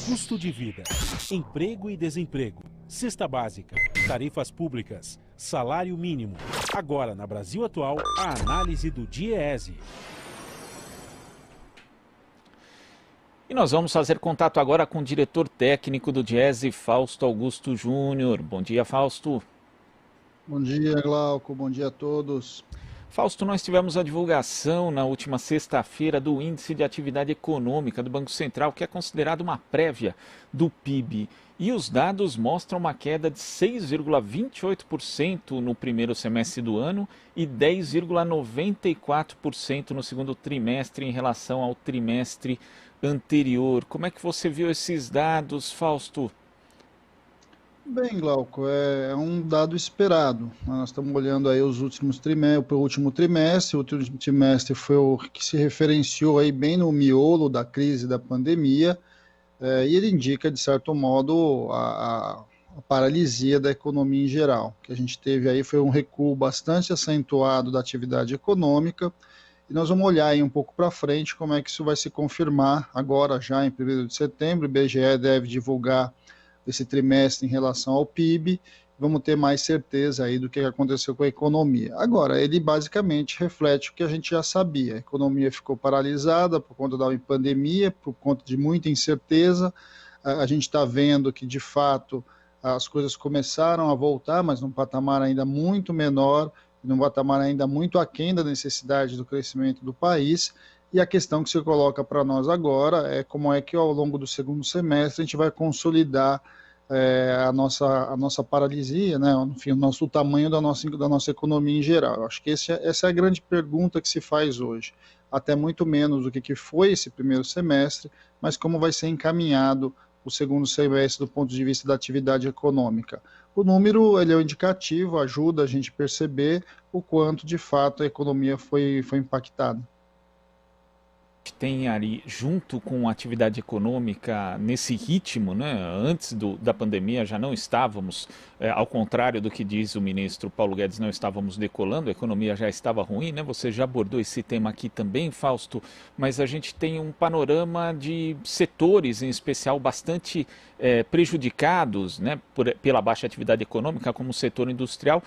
Custo de vida, emprego e desemprego, cesta básica, tarifas públicas, salário mínimo. Agora, na Brasil Atual, a análise do DIEESE. E nós vamos fazer contato agora com o diretor técnico do DIEESE, Fausto Augusto Júnior. Bom dia, Fausto. Bom dia, Glauco. Bom dia a todos. Fausto, nós tivemos a divulgação na última sexta-feira do Índice de Atividade Econômica do Banco Central, que é considerado uma prévia do PIB. E os dados mostram uma queda de 6,28% no primeiro semestre do ano e 10,94% no segundo trimestre em relação ao trimestre anterior. Como é que você viu esses dados, Fausto? Bem, Glauco, é um dado esperado. Nós estamos olhando aí os últimos trimestres, o último trimestre. O último trimestre foi o que se referenciou aí bem no miolo da crise da pandemia, e ele indica, de certo modo, a paralisia da economia em geral. O que a gente teve aí foi um recuo bastante acentuado da atividade econômica, e nós vamos olhar aí um pouco para frente como é que isso vai se confirmar agora já em 1º de setembro. O IBGE deve divulgar esse trimestre em relação ao PIB, vamos ter mais certeza aí do que aconteceu com a economia. Agora, ele basicamente reflete o que a gente já sabia. A economia ficou paralisada por conta da pandemia, por conta de muita incerteza. A gente está vendo que, de fato, as coisas começaram a voltar, mas num patamar ainda muito menor, num patamar ainda muito aquém da necessidade do crescimento do país. E a questão que se coloca para nós agora é como é que ao longo do segundo semestre a gente vai consolidar a nossa paralisia, né? Enfim, o tamanho da nossa economia em geral. Eu acho que essa é a grande pergunta que se faz hoje. Até muito menos do que foi esse primeiro semestre, mas como vai ser encaminhado o segundo semestre do ponto de vista da atividade econômica. O número ele é um indicativo, ajuda a gente a perceber o quanto de fato a economia foi impactada. Tem ali, junto com a atividade econômica, nesse ritmo, né? Antes da pandemia já não estávamos, ao contrário do que diz o ministro Paulo Guedes, não estávamos decolando, a economia já estava ruim, né? Você já abordou esse tema aqui também, Fausto, mas a gente tem um panorama de setores, em especial, bastante prejudicados, né? Pela baixa atividade econômica, como o setor industrial,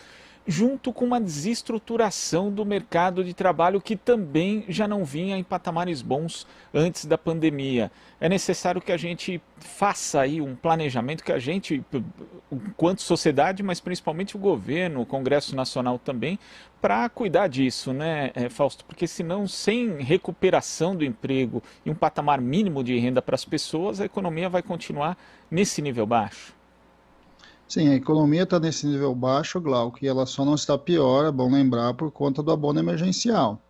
junto com uma desestruturação do mercado de trabalho que também já não vinha em patamares bons antes da pandemia. É necessário que a gente faça aí um planejamento, que a gente, enquanto sociedade, mas principalmente o governo, o Congresso Nacional também, para cuidar disso, né, Fausto? Porque senão, sem recuperação do emprego e um patamar mínimo de renda para as pessoas, a economia vai continuar nesse nível baixo. Sim, a economia está nesse nível baixo, Glauco, e ela só não está pior, é bom lembrar, por conta do abono emergencial.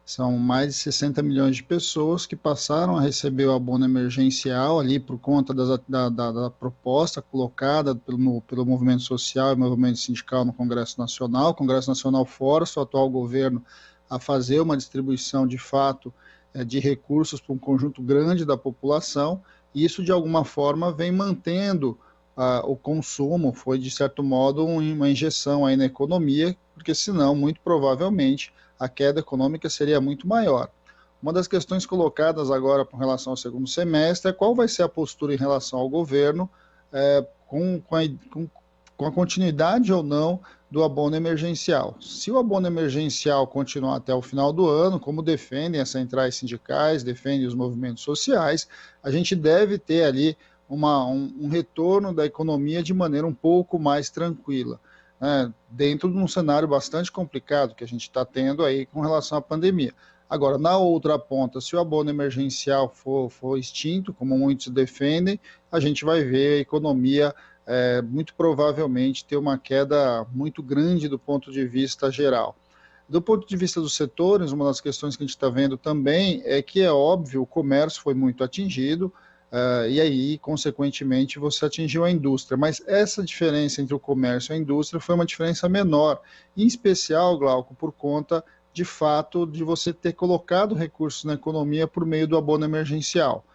São mais de 60 milhões de pessoas que passaram a receber o abono emergencial ali por conta da proposta colocada pelo movimento social e movimento sindical no Congresso Nacional. O Congresso Nacional força o atual governo a fazer uma distribuição de fato de recursos para um conjunto grande da população, e isso de alguma forma vem mantendo o consumo. Foi, de certo modo, uma injeção aí na economia, porque senão, muito provavelmente, a queda econômica seria muito maior. Uma das questões colocadas agora com relação ao segundo semestre é qual vai ser a postura em relação ao governo com a continuidade ou não do abono emergencial. Se o abono emergencial continuar até o final do ano, como defendem as centrais sindicais, defendem os movimentos sociais, a gente deve ter ali um retorno da economia de maneira um pouco mais tranquila, né, dentro de um cenário bastante complicado que a gente está tendo aí com relação à pandemia. Agora, na outra ponta, se o abono emergencial for extinto, como muitos defendem, a gente vai ver a economia muito provavelmente ter uma queda muito grande do ponto de vista geral. Do ponto de vista dos setores, uma das questões que a gente está vendo também é que, é óbvio, o comércio foi muito atingido, e aí, consequentemente, você atingiu a indústria. Mas essa diferença entre o comércio e a indústria foi uma diferença menor, em especial, Glauco, por conta, de fato, de você ter colocado recursos na economia por meio do abono emergencial.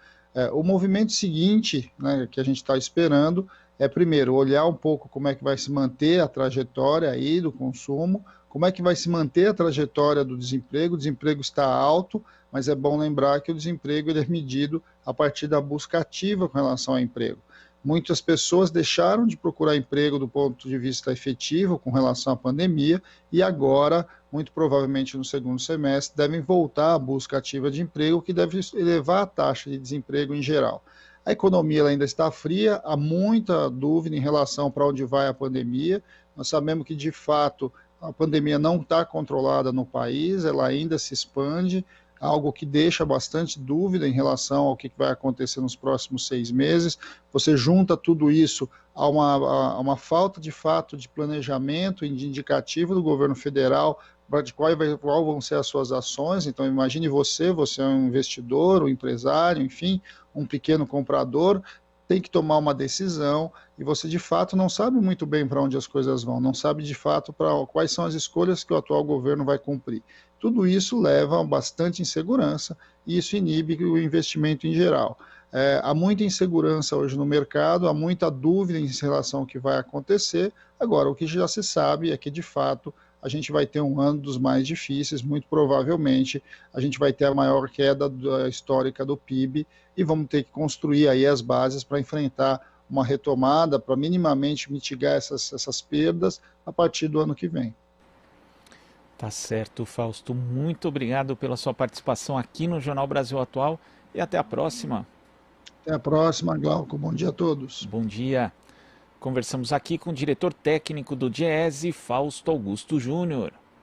O movimento seguinte, né, que a gente está esperando é, primeiro, olhar um pouco como é que vai se manter a trajetória aí do consumo, como é que vai se manter a trajetória do desemprego. O desemprego está alto, mas é bom lembrar que o desemprego ele é medido a partir da busca ativa com relação ao emprego. Muitas pessoas deixaram de procurar emprego do ponto de vista efetivo com relação à pandemia e agora, muito provavelmente no segundo semestre, devem voltar à busca ativa de emprego, que deve elevar a taxa de desemprego em geral. A economia ainda está fria, há muita dúvida em relação para onde vai a pandemia. Nós sabemos que, de fato, a pandemia não está controlada no país, ela ainda se expande, algo que deixa bastante dúvida em relação ao que vai acontecer nos próximos 6 meses. Você junta tudo isso a uma falta de fato de planejamento e de indicativo do governo federal de qual vão ser as suas ações. Então imagine você é um investidor, um empresário, enfim, um pequeno comprador, tem que tomar uma decisão e você de fato não sabe muito bem para onde as coisas vão, não sabe de fato quais são as escolhas que o atual governo vai cumprir. Tudo isso leva a bastante insegurança e isso inibe o investimento em geral. Há muita insegurança hoje no mercado, há muita dúvida em relação ao que vai acontecer. Agora, o que já se sabe é que, de fato, a gente vai ter um ano dos mais difíceis, muito provavelmente a gente vai ter a maior queda histórica do PIB e vamos ter que construir aí as bases para enfrentar uma retomada, para minimamente mitigar essas perdas a partir do ano que vem. Tá certo, Fausto. Muito obrigado pela sua participação aqui no Jornal Brasil Atual e até a próxima. Até a próxima, Glauco. Bom dia a todos. Bom dia. Conversamos aqui com o diretor técnico do Diese, Fausto Augusto Júnior.